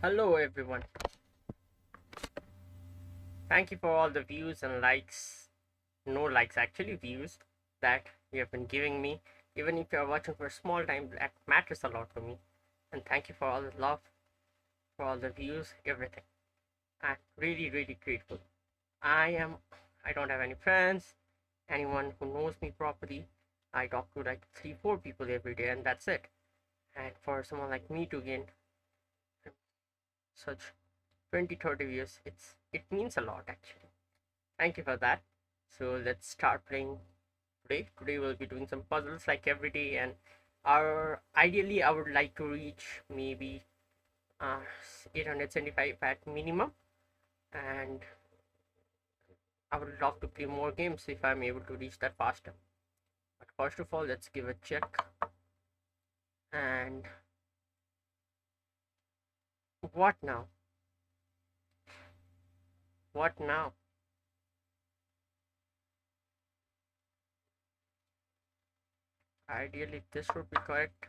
Hello everyone. Thank you for all the views and likes. No likes, actually, views that you have been giving me. Even if you are watching for a small time, that matters a lot to me. And thank you for all the love, for all the views, everything. I'm really, really grateful. I am. I don't have any friends, anyone who knows me properly. I talk to like 3, 4 people every day, and that's it. And for someone like me to gain such 20, 30 views, it means a lot actually. Thank you for that. So let's start playing today. Today we'll be doing some puzzles like every day, and our ideally I would like to reach maybe uh, 875 at minimum, and I would love to play more games if I'm able to reach that faster. But first of all, let's give a check. And what now? What now? Ideally this would be correct.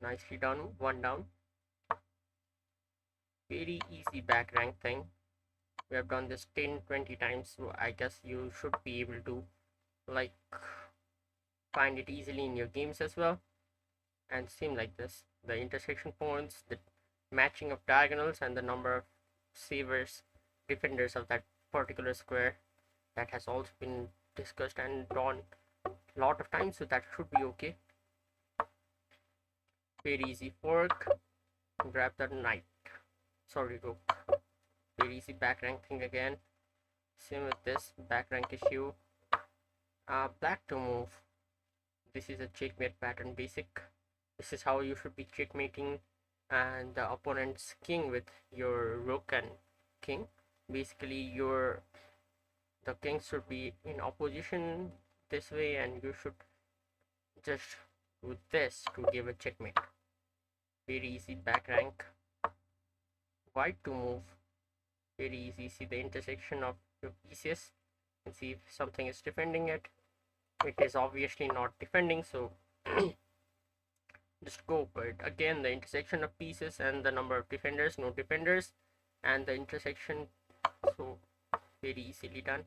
Nicely done. One down. Very easy back rank thing. We have done this 10-20 times, so I guess you should be able to like find it easily in your games as well. And same like this, the intersection points, the matching of diagonals, and the number of savers, defenders of that particular square, that has also been discussed and drawn a lot of times, so that should be okay. Very easy fork, grab the knight, sorry, rook. Very easy back rank thing again. Same with this back rank issue. Black to move. This is a checkmate pattern basic. This is how you should be checkmating and the opponent's king with your rook and king. Basically the king should be in opposition this way, and you should just do this to give a checkmate. Very easy back rank. White to move. Very easy. See the intersection of your pieces and see if something is defending it. It is obviously not defending, so just go for it. Again, the intersection of pieces and the number of defenders, no defenders, and the intersection, so very easily done.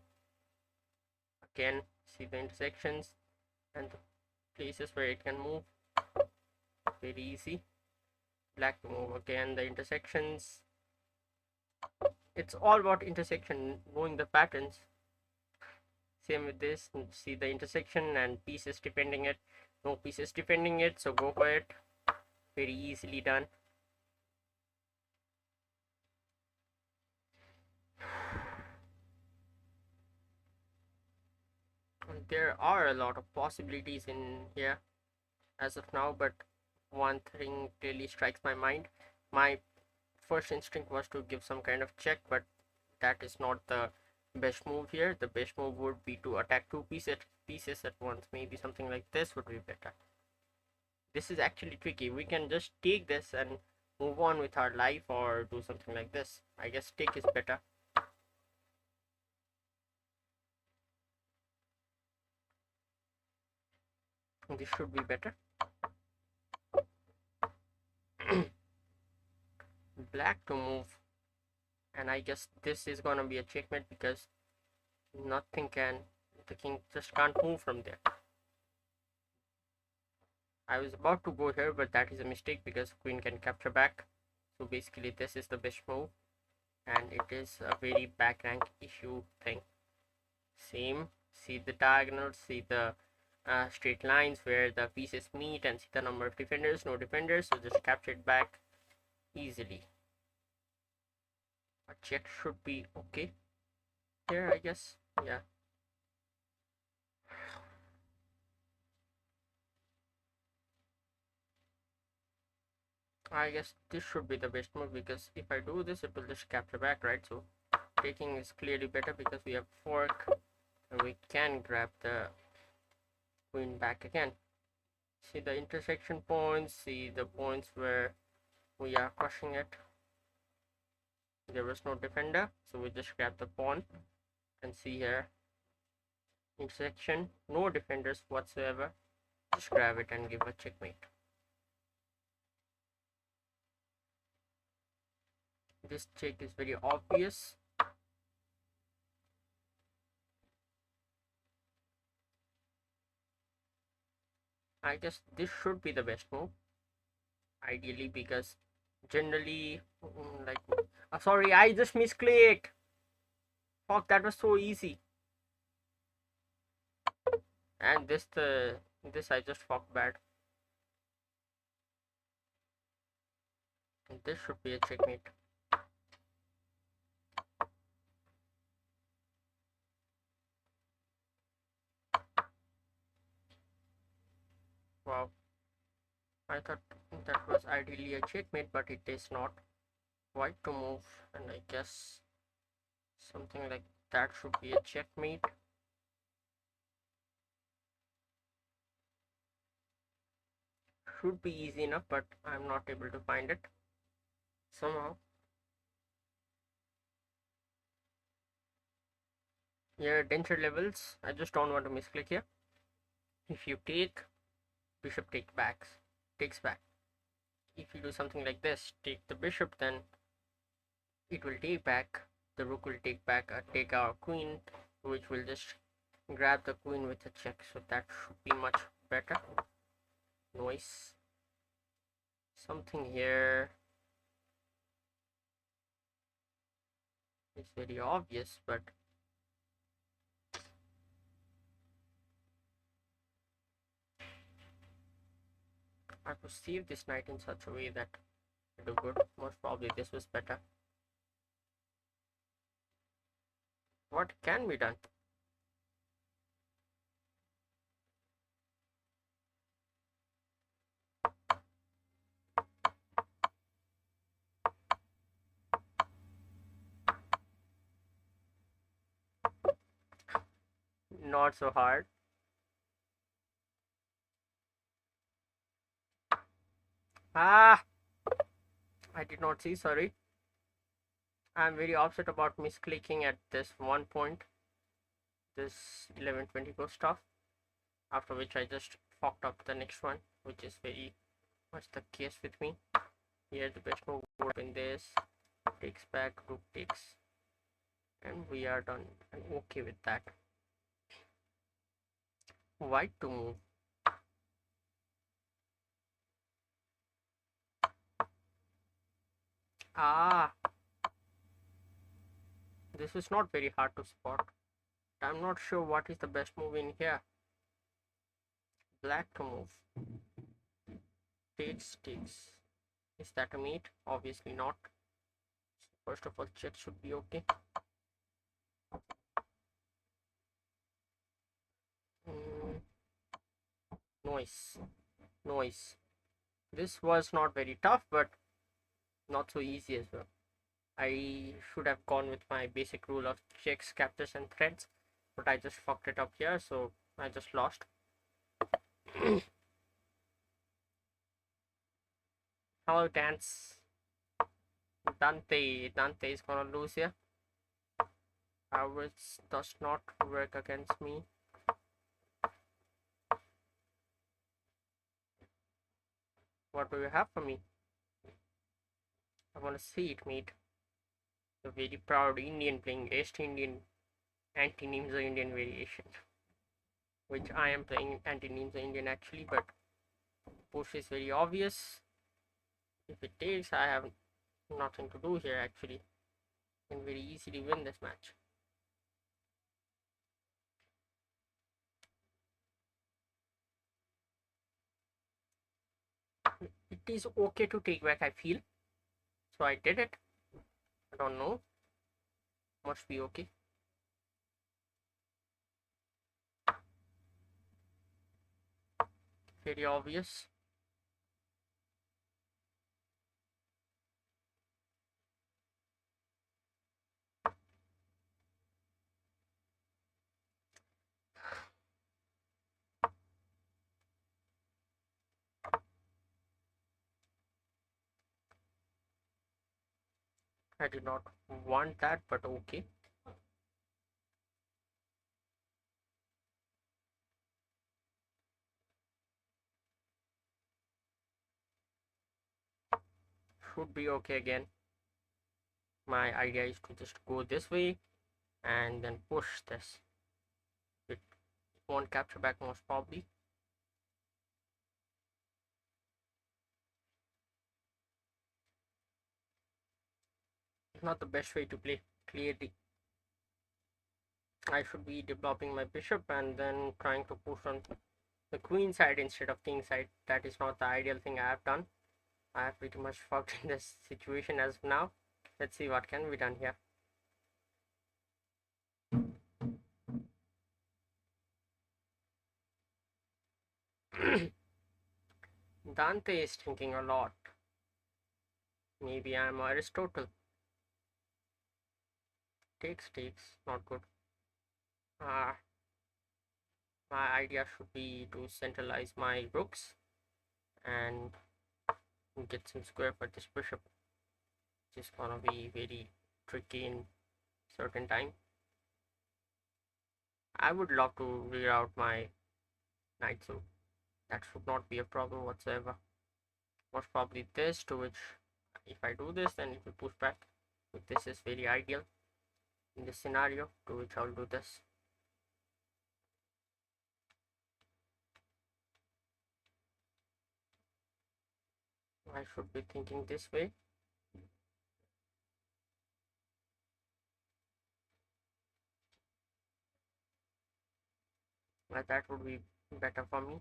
Again, see the intersections and the places where it can move. Very easy. Black to move. Again, the intersections. It's all about intersection, knowing the patterns. Same with this. See the intersection and pieces defending it. No pieces defending it, so go for it. Very easily done. There are a lot of possibilities in here as of now, but one thing clearly strikes my mind. My first instinct was to give some kind of check, but that is not the best move here. The best move would be to attack two pieces at once. Maybe something like this would be better. This is actually tricky. We can just take this and move on with our life, or do something like this. I guess take is better. This should be better. Black to move, and I guess this is gonna be a checkmate because nothing can, the king just can't move from there. I was about to go here, but that is a mistake because queen can capture back. So basically this is the best move, and it is a very back rank issue thing. Same, see the diagonals, see the straight lines where the pieces meet, and see the number of defenders, no defenders, so just capture it back easily. A check should be okay here, I guess. Yeah, I guess this should be the best move, because if I do this it will just capture back, right? So taking is clearly better because we have fork and we can grab the queen back again. See the intersection points, see the points where we are crushing it. There was no defender, so we just grab the pawn, and see here, intersection, no defenders whatsoever, just grab it and give a checkmate. This check is very obvious. I guess this should be the best move, ideally, because generally, like, sorry, I just misclicked. Fuck, that was so easy. And this I just fucked bad. This should be a checkmate. Wow, I thought that was ideally a checkmate, but it is not. White to move, and I guess something like that should be a checkmate. Should be easy enough, but I'm not able to find it somehow. Here, denture levels. I just don't want to misclick here. If you take, bishop takes back. If you do something like this, take the bishop, then it will take back. The rook will take back, take our queen, which will just grab the queen with a check. So that should be much better. Noise. Something here is very obvious, but I perceive this knight in such a way that I do good. Most probably this was better. What can be done? Not so hard. Ah, I did not see, sorry. I'm very upset about misclicking at this one point. This 1124 stuff. After which I just fucked up the next one, which is very much the case with me. Here the best move would have been this. Takes back, rook takes. And we are done. I'm okay with that. White to move. Ah, this is not very hard to spot. I'm not sure what is the best move in here. Black to move. Takes. Is that a mate? Obviously not. First of all, check should be okay. Noise. This was not very tough, but not so easy as well. I should have gone with my basic rule of checks, captures, and threads, but I just fucked it up here, so I just lost. Hello, Dance. Dante is gonna lose here. Hours does not work against me. What do you have for me? I want to see it, mate. The very proud Indian playing East Indian anti-Nimza Indian variation, which I am playing anti-Nimza Indian actually, but push is very obvious. If it takes, I have nothing to do here actually. I can very easily win this match. It is okay to take back, I feel. So I did it. I don't know. Must be okay. Very obvious. I did not want that, but okay. Should be okay again. My idea is to just go this way and then push this. It won't capture back most probably. Not the best way to play, clearly. I should be developing my bishop and then trying to push on the queen side instead of king side. That is not the ideal thing I have done. I have pretty much fucked in this situation as of now. Let's see what can be done here. Dante is thinking a lot. Maybe I'm Aristotle. Takes, not good. Uh, my idea should be to centralize my rooks and get some square for this bishop, which is gonna be very tricky in certain time. I would love to reroute my knight, so that should not be a problem whatsoever. Most probably this, to which if I do this, then it will push back. But this is very ideal in this scenario, to which I'll do this. I should be thinking this way. That would be better for me.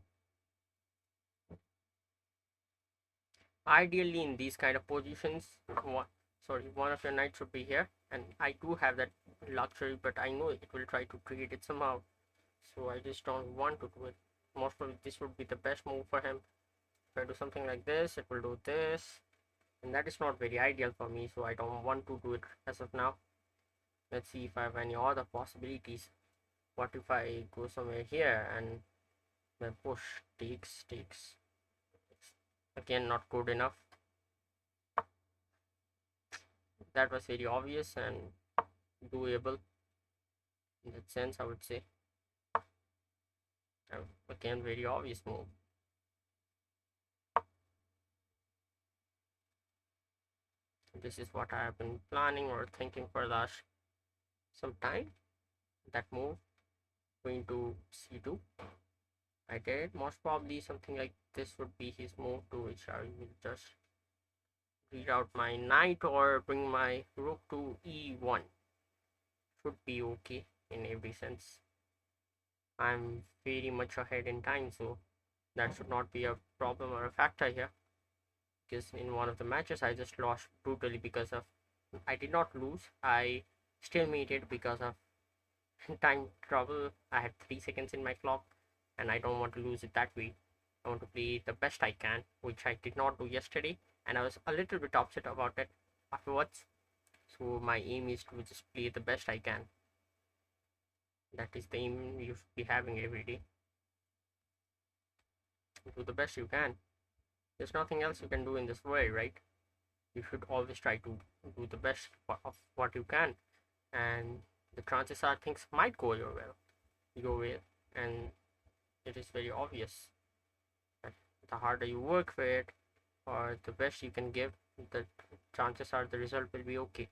Ideally, in these kind of positions, one of your knights should be here, and I do have that luxury, but I know it will try to create it somehow, so I just don't want to do it. Most probably this would be the best move for him. If I do something like this, it will do this, and that is not very ideal for me, so I don't want to do it as of now. Let's see if I have any other possibilities. What if I go somewhere here and then push takes? Again, not good enough. That was very obvious and doable in that sense, I would say. Again, very obvious move. This is what I have been planning or thinking for last some time. That move going to c2. I did. Most probably something like this would be his move, to which I will just reroute my knight or bring my rook to e1. Should be okay in every sense. I'm very much ahead in time, so that should not be a problem or a factor here. Because in one of the matches I just lost brutally because of, I did not lose, I stalemated because of time trouble. I had 3 seconds in my clock and I don't want to lose it that way. I want to play the best I can, which I did not do yesterday, and I was a little bit upset about it afterwards. So my aim is to just play the best I can. That is the aim you should be having every day. Do the best you can. There's nothing else you can do in this world, right? You should always try to do the best of what you can, and the chances are things might go your way, and it is very obvious that the harder you work for it or the best you can give, the chances are the result will be okay.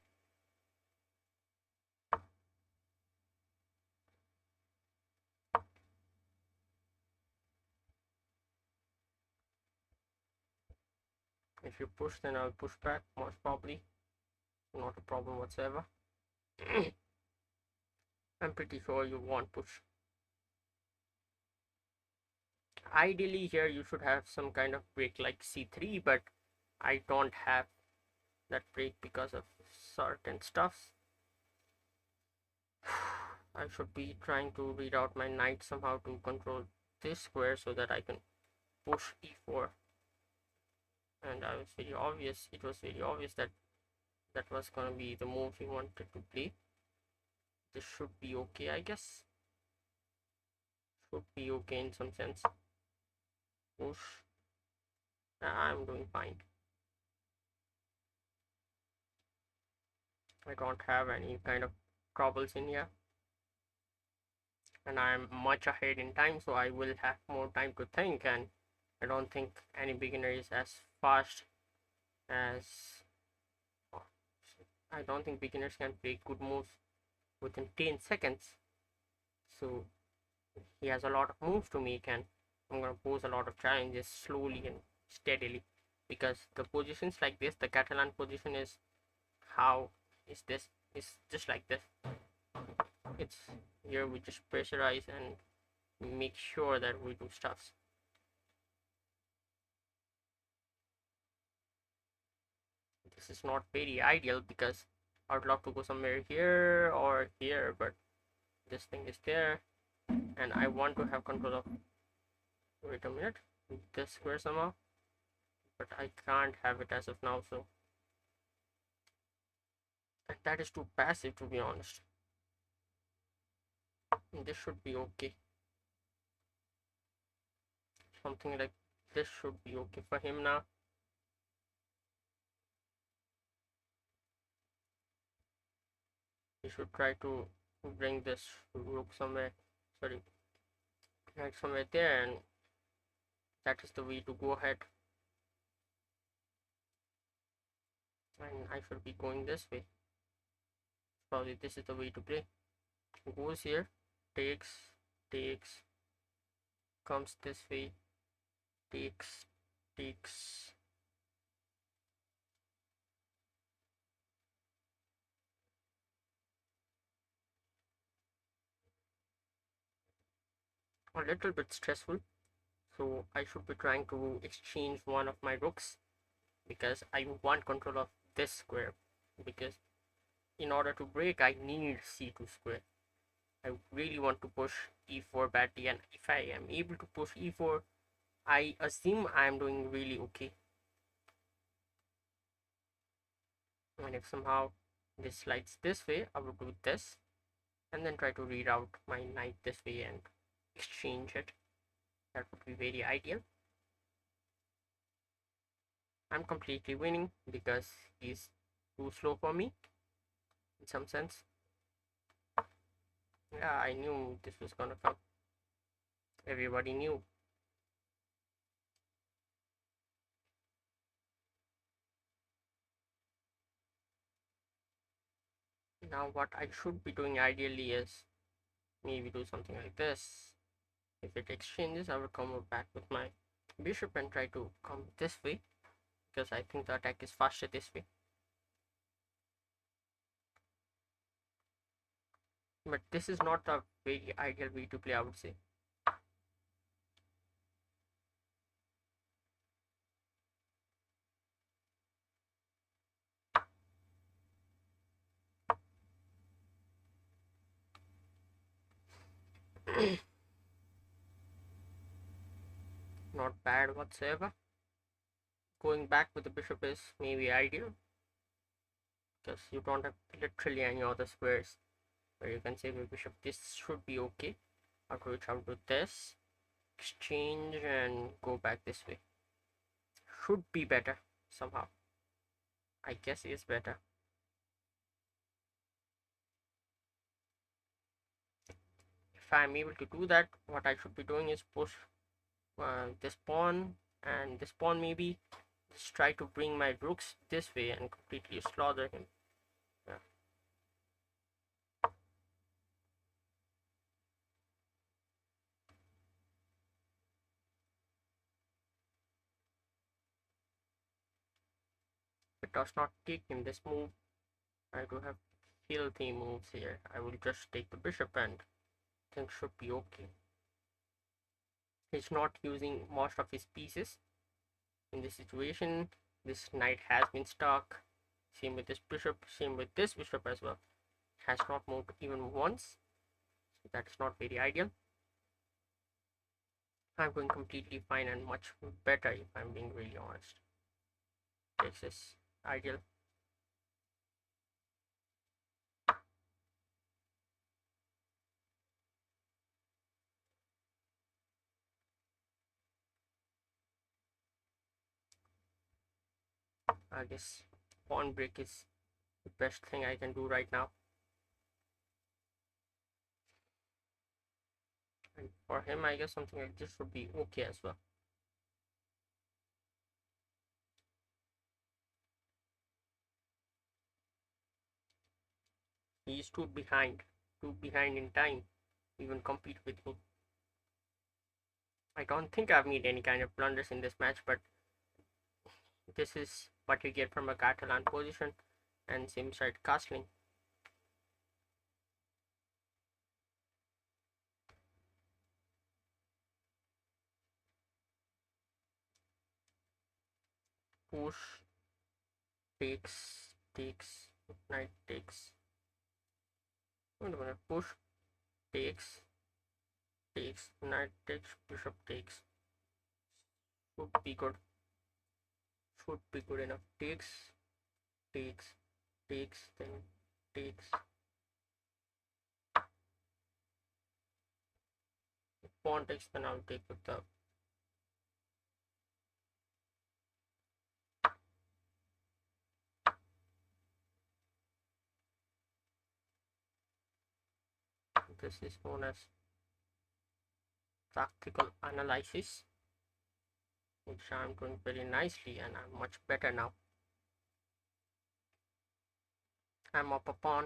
If you push, then I'll push back, most probably. Not a problem whatsoever. I'm pretty sure you won't push. Ideally here you should have some kind of break like c3, but I don't have that break because of certain stuffs. I should be trying to read out my knight somehow to control this square so that I can push e4. And it was very obvious that that was gonna be the move he wanted to play. This should be okay, I guess. Should be okay in some sense. Push. I'm doing fine. I don't have any kind of troubles in here, and I'm much ahead in time, so I will have more time to think, and I don't think any beginner is as fast as I don't think beginners can play good moves within 10 seconds. So he has a lot of moves to make, and I'm gonna pose a lot of challenges slowly and steadily, because the positions like this, the Catalan position is how is this is just like this. It's here we just pressurize and make sure that we do stuffs. This is not very ideal because I would love to go somewhere here or here, but this thing is there and I want to have control of, wait a minute, this square somehow, but I can't have it as of now, so, and that is too passive to be honest. This should be okay. Something like this should be okay for him now. He should try to bring this rook somewhere, sorry, right somewhere there, and that is the way to go ahead. And I should be going this way. Probably this is the way to play. Goes here, takes, comes this way, takes. A little bit stressful, so I should be trying to exchange one of my rooks because I want control of this square, because in order to break I need c2 square. I really want to push e4 badly, and if I am able to push e4, I assume I am doing really okay. And if somehow this slides this way, I will do this and then try to reroute my knight this way and exchange it. That would be very ideal. I'm completely winning because he's too slow for me in some sense. Yeah, I knew this was gonna come. Everybody knew. Now what I should be doing ideally is maybe do something like this. If it exchanges, I will come back with my bishop and try to come this way, because I think the attack is faster this way. But this is not a very ideal way to play, I would say. Not bad whatsoever. Going back with the bishop is maybe ideal, because you don't have literally any other squares where you can save your bishop. This should be okay. After which I'll do this, exchange, and go back this way. Should be better somehow. I guess it is better. If I'm able to do that, what I should be doing is push this pawn and this pawn, maybe just try to bring my rooks this way and completely slaughter him. Yeah. It does not take him this move. I do have filthy moves here. I will just take the bishop and things should be okay. He's not using most of his pieces in this situation. This knight has been stuck. Same with this bishop, same with this bishop as well. Has not moved even once. So that's not very ideal. I'm going completely fine and much better if I'm being really honest. This is ideal. I guess pawn break is the best thing I can do right now. And for him, I guess something like this would be okay as well. He's too behind in time, even compete with me. I don't think I've made any kind of blunders in this match, but this is what you get from a Catalan position and same side castling. Push, takes, knight takes. Wait a minute, push, takes, knight takes, bishop takes. Should be good. Should be good enough. Takes, then takes. If pawn takes, then I'll take with the. This is known as tactical analysis, which I'm doing very nicely, and I'm much better now. I'm up a pawn.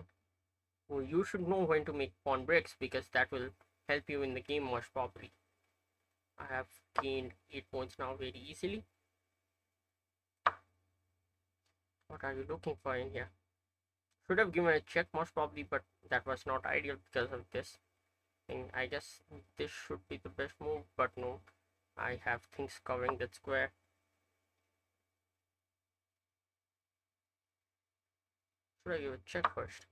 Well, you should know when to make pawn breaks because that will help you in the game most probably. I have gained 8 points now very easily. What are you looking for in here? Should have given a check most probably, but that was not ideal because of this thing. I guess this should be the best move, but no. I have things covering that square. Should I give a check first?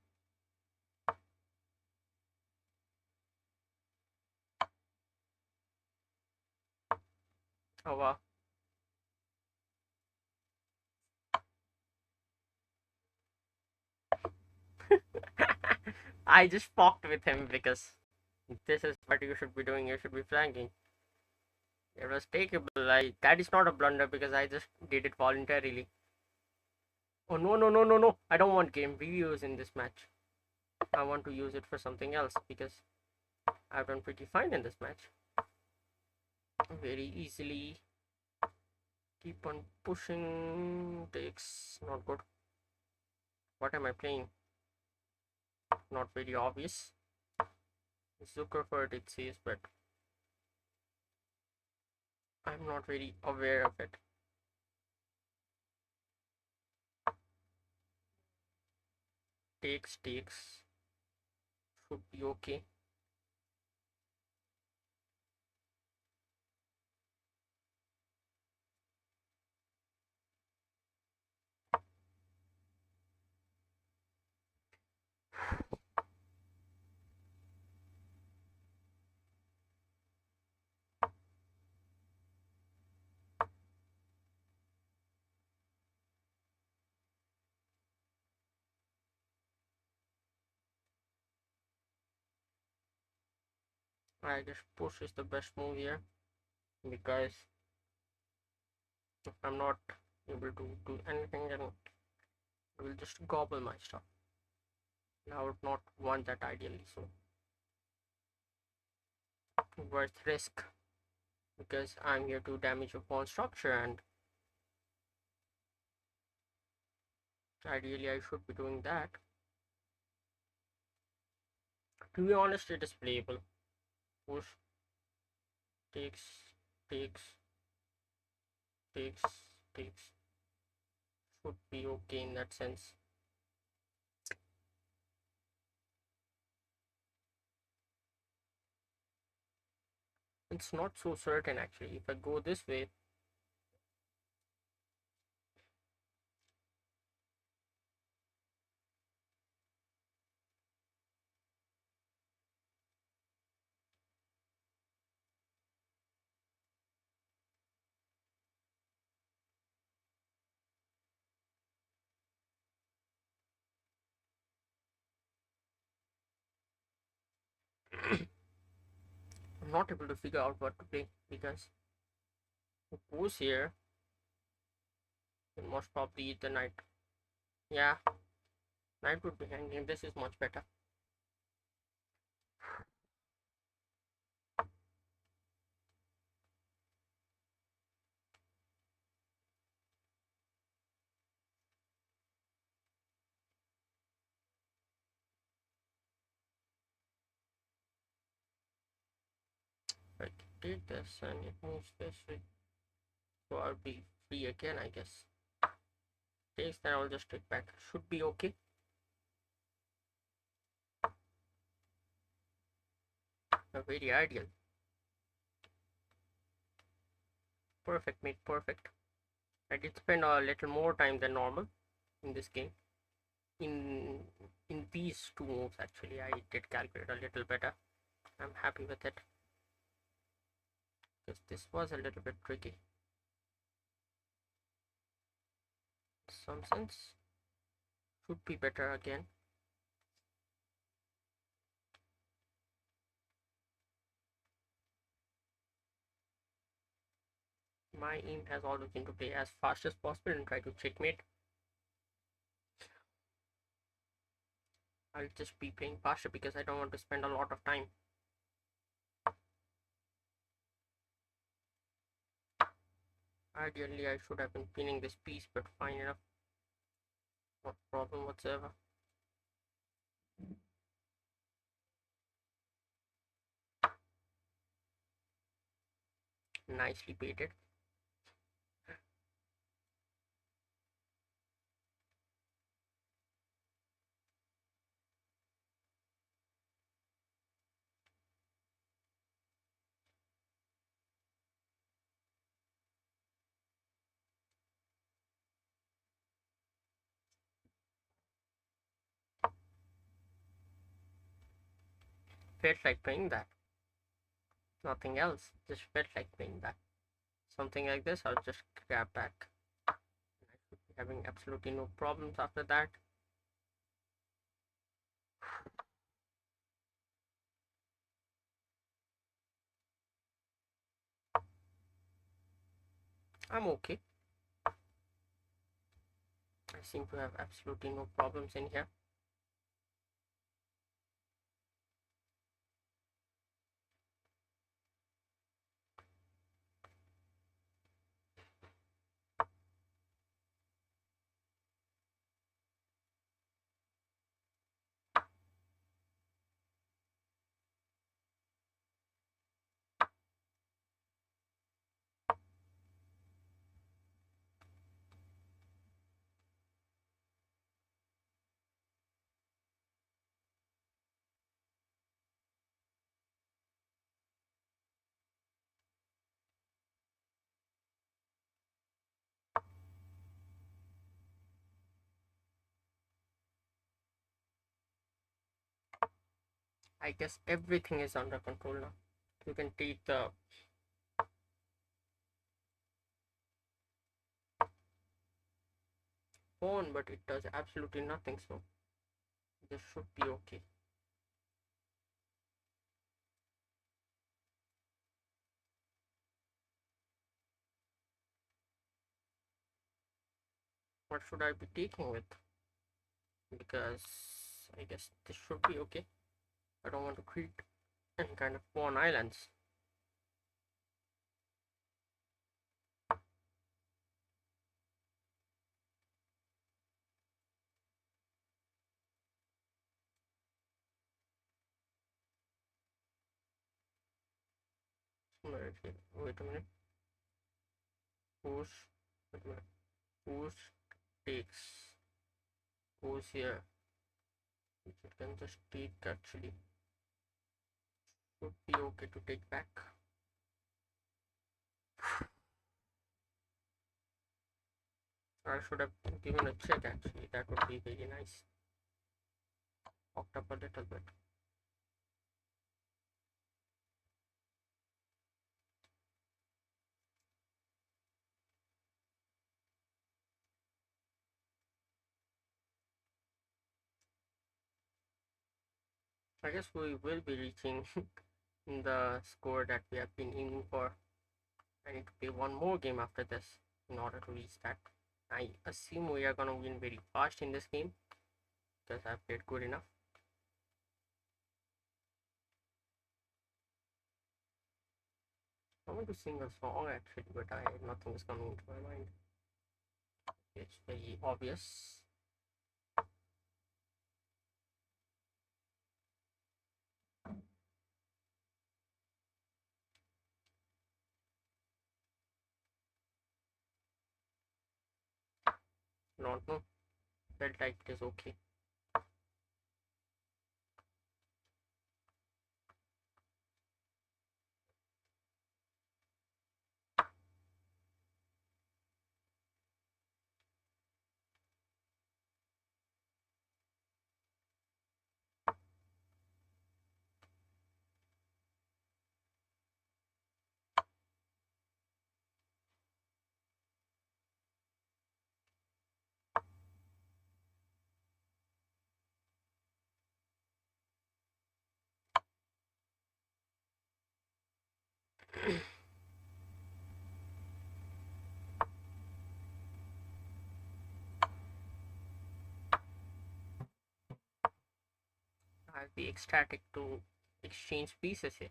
Oh wow. I just poked with him because this is what you should be doing. You should be flanking. It was takeable. That is not a blunder because I just did it voluntarily. Oh no no no no no! I don't want game reviews in this match. I want to use it for something else because I've done pretty fine in this match. Very easily. Keep on pushing. Takes not good. What am I playing? Not very obvious. Zuckerberg it says, but I'm not very aware of it. Takes should be okay. I guess push is the best move here because if I'm not able to do anything, then it will just gobble my stuff. And I would not want that ideally, so worth risk because I'm here to damage your pawn structure and ideally I should be doing that. To be honest, it is playable. Push, takes, takes, takes. Should be okay in that sense. It's not so certain actually. If I go this way, I'm not able to figure out what to play because if it goes here, then most probably eat the knight. Yeah, knight would be hanging. This is much better. take this and it moves this way. So I'll be free again, I guess. Takes, then I'll just take back. Should be okay. Very ideal. Perfect, mate, perfect. I did spend a little more time than normal in this game. In these two moves, actually, I did calculate a little better. I'm happy with it. Because this was a little bit tricky. Some sense. Should be better again. My aim has always been to play as fast as possible and try to checkmate. I'll just be playing faster because I don't want to spend a lot of time. Ideally, I should have been pinning this piece, but fine enough. No problem whatsoever. Nicely baited. Felt like playing that. Nothing else. Just felt like playing that. Something like this, I'll just grab back. I should be having absolutely no problems after that. I'm okay. I seem to have absolutely no problems in here. I guess everything is under control now. You can take the phone, but it does absolutely nothing, so this should be okay. What should I be taking with? Because I guess this should be okay. I don't want to create any kind of pawn islands. Wait a minute. Push. Wait a minute. Push takes. Goes here. Which it can just take actually. Should be okay to take back. I should have given a check actually. That would be very nice. Walked up a little bit. I guess we will be reaching the score that we have been aiming for. I need to play one more game after this in order to reach that. I assume we are gonna win very fast in this game because I've played good enough. I want to sing a song actually, but nothing is coming into my mind. It's very obvious. Don't know. Felt like it is okay. I'll be ecstatic to exchange pieces here.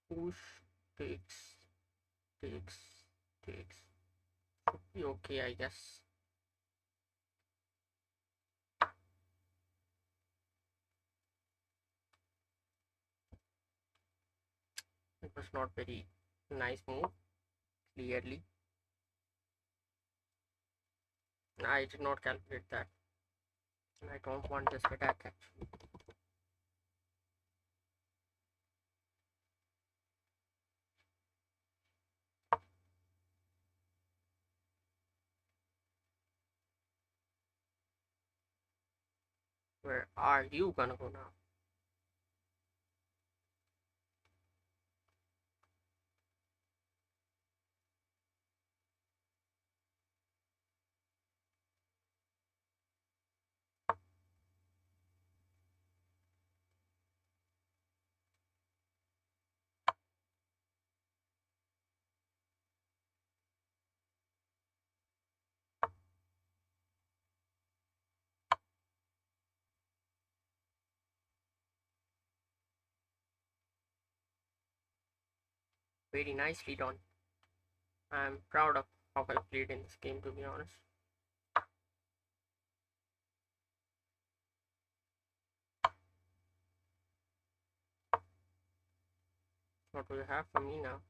Push, takes, takes, takes. Should be okay, I guess. It was not very nice move, clearly. I did not calculate that. I don't want this attack actually. Where are you gonna go now? Very nicely done. I'm proud of how I played in this game, to be honest. What do you have for me now?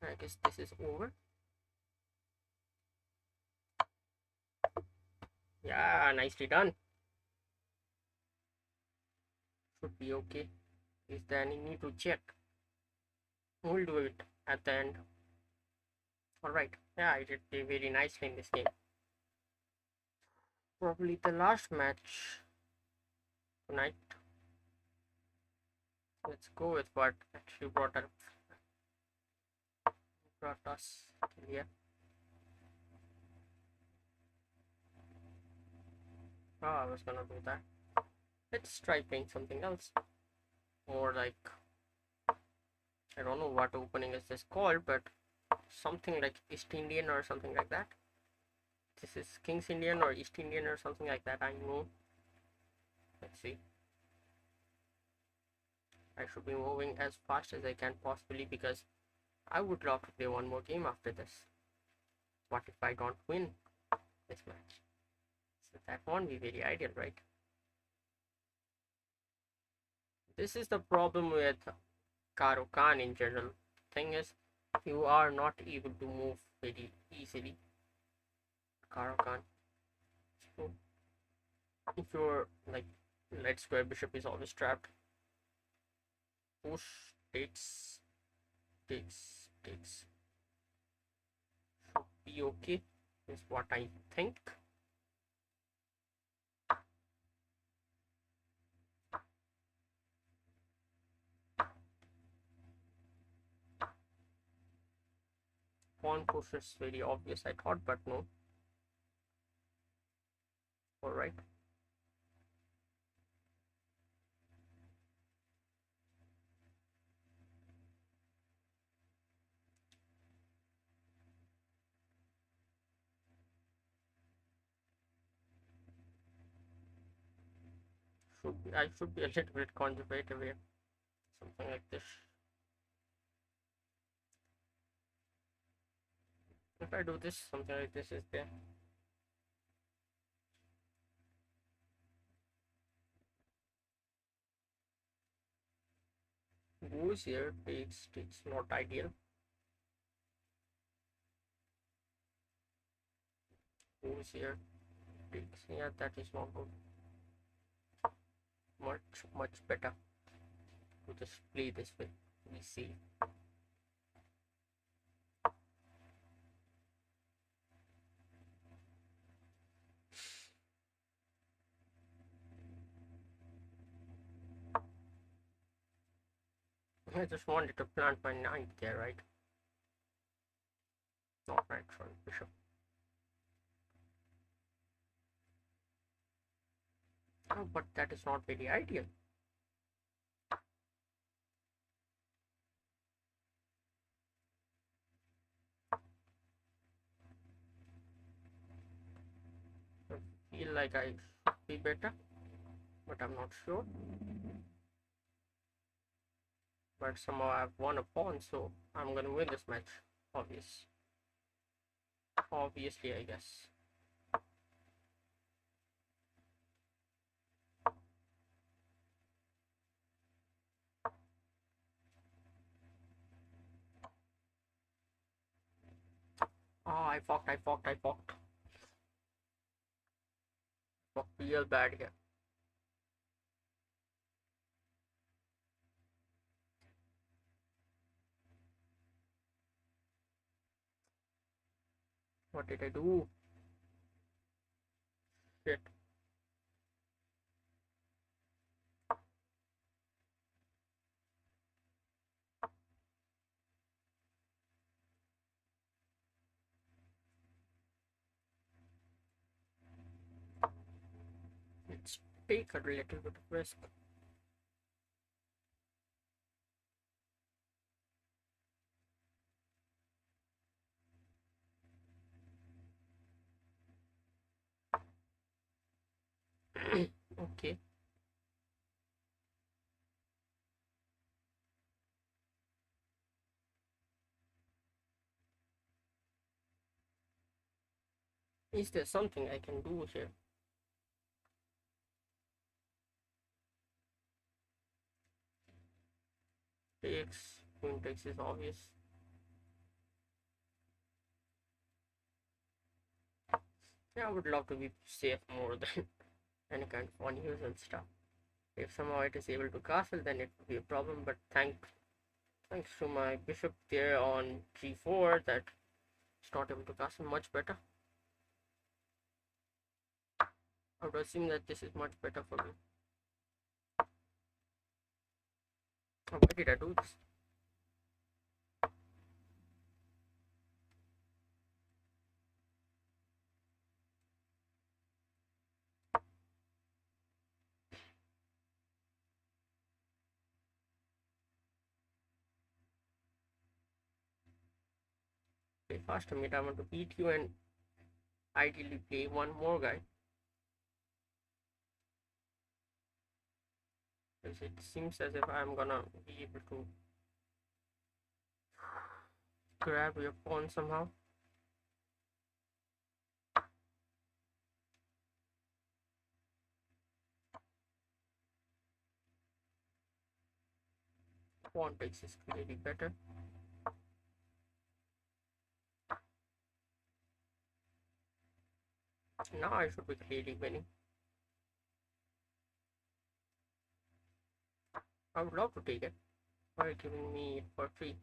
I guess this is over. Yeah, nicely done. Should be okay. Is there any need to check? We'll do it at the end. Alright. Yeah, I did play very nicely in this game. Probably the last match tonight. Let's go with what actually brought us here. Oh, I was gonna do that. Let's try playing something else. More like, I don't know what opening is this called, but something like East Indian or something like that. This is King's Indian or East Indian or something like that, I know. Let's see. I should be moving as fast as I can possibly because I would love to play one more game after this. What if I don't win this match? So that won't be very ideal, right? This is the problem with Karo Khan in general. Thing is, you are not able to move very easily. Karo Khan. So if you're like, red square bishop is always trapped. Push, takes, takes, takes. be okay, is what I think. Pawn push is very obvious, I thought, but no. Alright. I should be a little bit conservative here. Something like this. If I do this, something like this is there. Goes here, takes not ideal. Goes here, takes, yeah, that is not good. Much better to just play this way. We see. I just wanted to plant my knight there, right? Not right front bishop. Oh, but that is not very ideal. I feel like I should be better, but I'm not sure. But somehow I've won a pawn, so I'm gonna win this match. Obviously, I guess. Oh, I fucked. Fucked real bad here. What did I do? Shit. Let's take a little bit of risk. Okay. Is there something I can do here? Queen takes is obvious. Yeah, I would love to be safe more than any kind of unusual stuff. If somehow it is able to castle, then it would be a problem, but thanks to my bishop there on g4 that it's not able to castle much better. I would assume that this is much better for me. Oh, why did I do this? Play faster, mate. I want to beat you and ideally play one more guy. Because it seems as if I'm gonna be able to grab your pawn somehow. Pawn takes is clearly better. Now I should be clearly winning. I would love to take it. Why are you giving me it for free?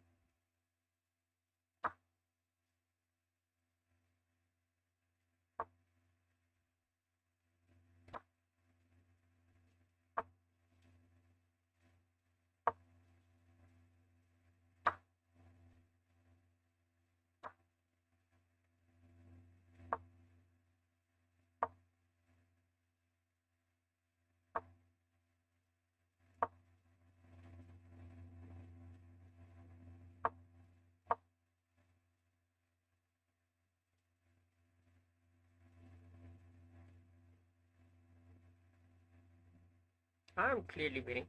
I'm clearly winning.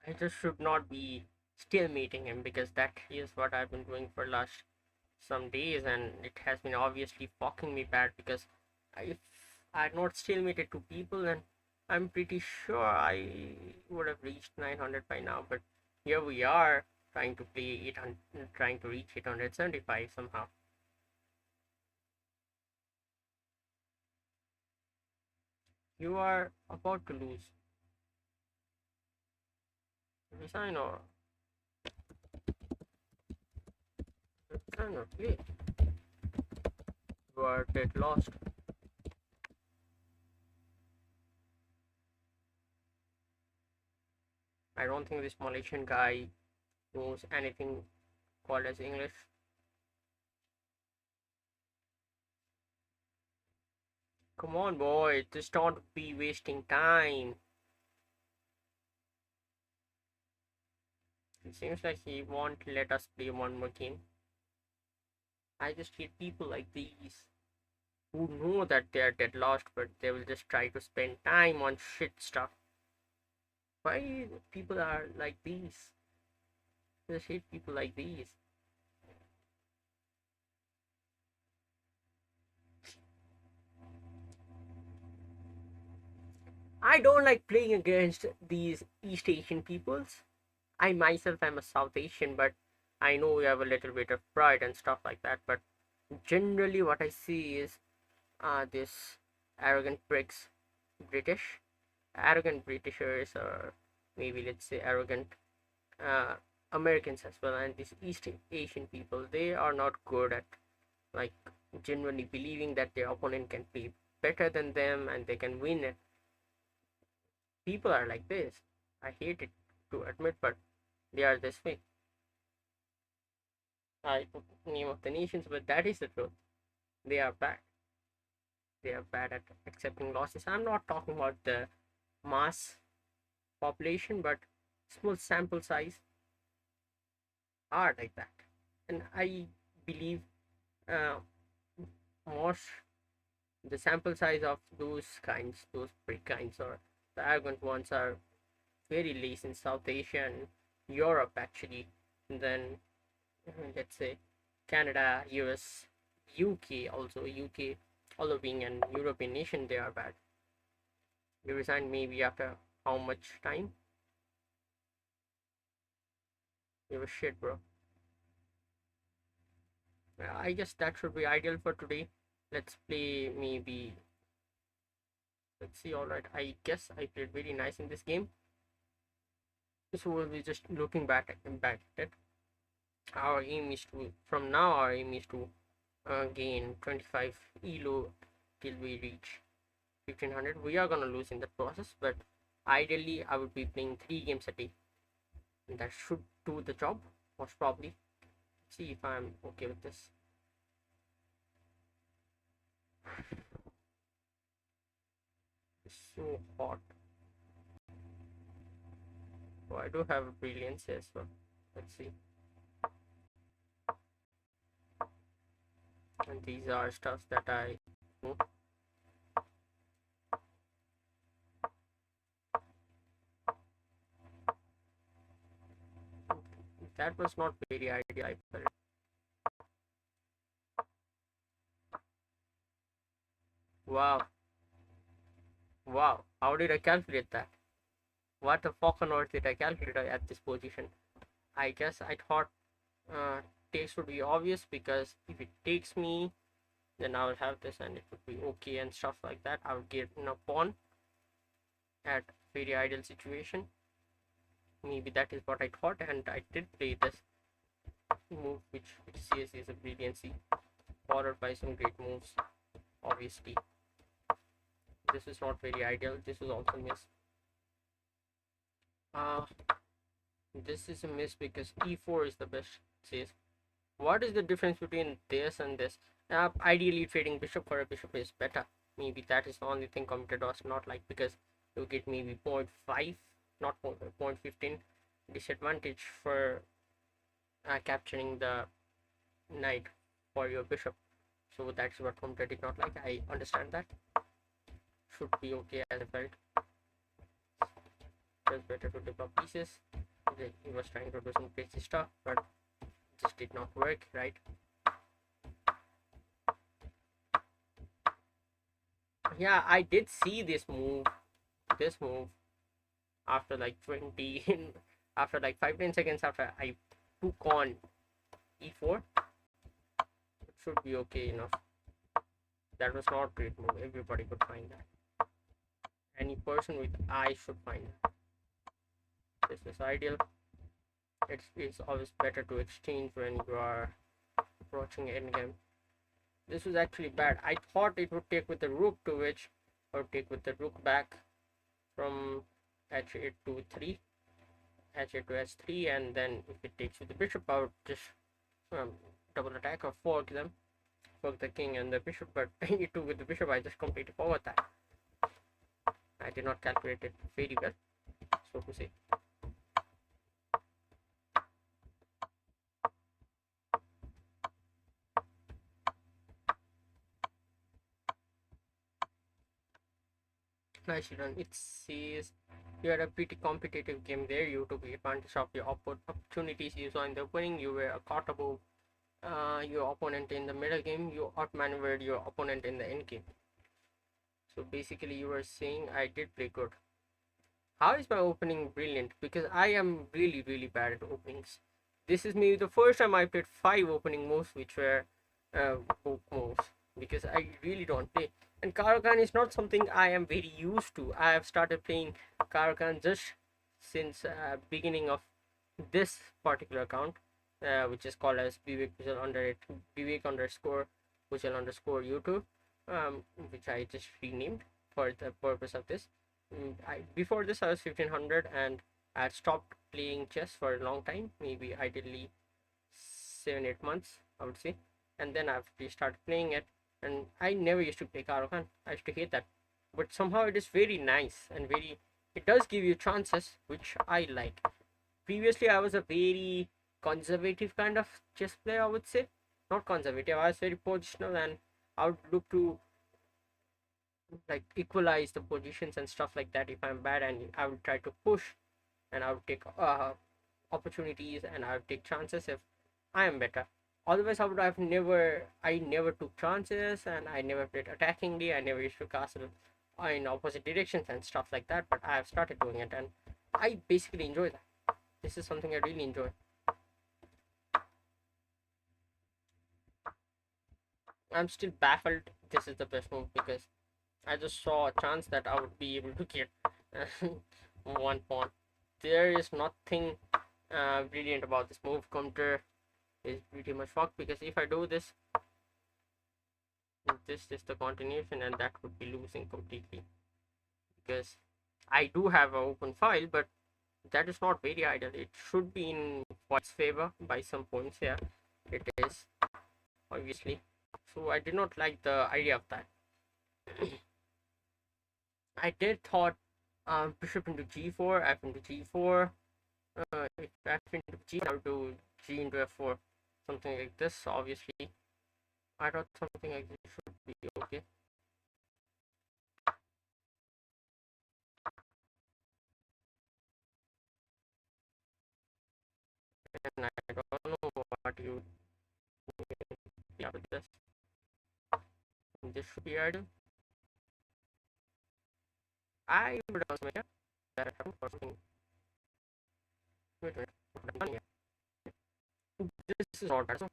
I just should not be still meeting him because that is what I've been doing for last some days, and it has been obviously fucking me bad because if I had not still meted two people, then I'm pretty sure I would have reached 900 by now. But here we are trying to play 800, trying to reach 875 somehow. You are about to lose. Resign or resign or play. You are dead lost. I don't think this Malaysian guy knows anything called as English. Come on, boy, just don't be wasting time. It seems like he won't let us play one more game. I just hate people like these who know that they are dead lost, but they will just try to spend time on shit stuff. Why people are like these? I just hate people like these. I don't like playing against these East Asian peoples. I myself am a South Asian, but I know we have a little bit of pride and stuff like that. But generally, what I see is this arrogant pricks, British, arrogant Britishers, or maybe let's say arrogant uh, Americans as well, and these East Asian people, they are not good at like genuinely believing that their opponent can play better than them and they can win it. People are like this. I hate it to admit, but they are this way. I put name of the nations, but that is the truth. They are bad. They are bad at accepting losses. I'm not talking about the mass population, but small sample size are like that. And I believe uh, most the sample size of those kinds, those big kinds, or the arrogant ones, are very less in South Asia and Europe actually. And then let's say Canada, US, UK also. UK, although being an European nation, they are bad. You resigned maybe after how much time? You were shit, bro. I guess that should be ideal for today. Let's play maybe. Let's see. All right. I guess I played very nice in this game. So we'll be just looking back at it. Our aim is to from now. Our aim is to gain 25 elo till we reach 1500. We are gonna lose in the process, but ideally I would be playing 3 games a day, and that should do the job most probably. See if I'm okay with this. It's so hot. Oh, I do have a brilliance here, so let's see. And these are stuffs that I know. That was not very ideal, I felt. Wow, wow, how did I calculate that? What the fuck on earth did I calculate at this position? I guess I thought uh, takes would be obvious, because if it takes me, then I will have this and it would be okay and stuff like that. I would get a pawn at very ideal situation. Maybe that is what I thought, and I did play this move, which says is a brilliancy, followed by some great moves. Obviously, this is not very ideal. This is also miss. Uh, this is a miss because e4 is the best. Says, what is the difference between this and this? Ideally, trading bishop for a bishop is better. Maybe that is the only thing commentator was not like, because you get maybe 0.5, not 0.15 disadvantage for capturing the knight for your bishop. So that's what commentator did not like. I understand that. Should be okay as I felt. It's better to develop pieces. He was trying to do some crazy stuff, but it just did not work, right? Yeah, I did see this move after like 20 after like 5-10 seconds after I took on e4. It should be okay enough. That was not great move. Everybody could find that. Any person with eye should find it. This is ideal. It's always better to exchange when you are approaching endgame. This was actually bad. I thought it would take with the rook to which, or take with the rook back from h8 to 3, h8 to h3, and then if it takes with the bishop, I would just double attack or fork them, fork the king and the bishop. But it took with the bishop, I just completely forgot that. I did not calculate it very well, so to say. Nicely done. It says you had a pretty competitive game there. You took advantage of your opportunities you saw in the opening. You were caught above your opponent in the middle game. You outmaneuvered your opponent in the end game. So basically, you were saying I did play good. How is my opening brilliant? Because I am really bad at openings. This is maybe the first time I played 5 opening moves which were book moves, because I really don't play. And Caro-Kann is not something I am very used to. I have started playing Caro-Kann just since beginning of this particular account, which is called as Bibek Bhujel Bibek underscore Bhujel underscore YouTube, which I just renamed for the purpose of this. Before this I was 1500 and I had stopped playing chess for a long time, maybe ideally 7-8 months I would say, and then I've restarted playing it. And I never used to play Caro-Kann. I used to hate that, but somehow it is very nice and it does give you chances, which I like. Previously I was a very conservative kind of chess player, I would say. Not conservative, I was very positional, and I would look to like equalize the positions and stuff like that if I'm bad, and I would try to push, and I would take opportunities, and I would take chances if I am better. Otherwise I never took chances, and I never played attackingly. I never used to castle in opposite directions and stuff like that, but I have started doing it, and I basically enjoy that. This is something I really enjoy. I'm still baffled. This is the best move because I just saw a chance that I would be able to get one pawn. There is nothing brilliant about this move. Counter is pretty much fucked, because if I do this, this is the continuation, and that would be losing completely, because I do have an open file, but that is not very ideal. It should be in white's favor by some points here. It is, obviously. So I did not like the idea of that. I did thought bishop into g4, f into g4. If f into g, I would do g into f4, something like this. Obviously, I thought something like this should be okay. And I don't know what you yeah with this. This should be ideal. I would also make that happened for something. Wait, this is not bad. So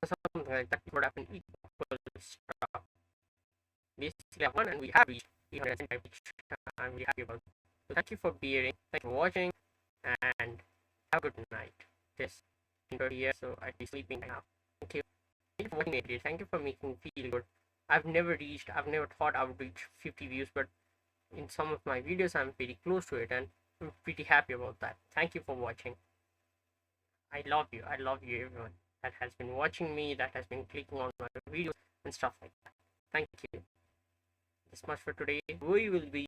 something like that would happen equal stuff. Basically, I won, and we have reached 375, which I'm really happy about. So thank you for bearing, thank you for watching, and have a good night. This here, so I'll be sleeping now. Thank you. Thank you for watching me. Thank you for making me feel good. I've never thought I would reach 50 views, but in some of my videos I'm very close to it, and I'm pretty happy about that. Thank you for watching. I love you everyone that has been watching me, that has been clicking on my videos and stuff like that. Thank you. This much for today. We will be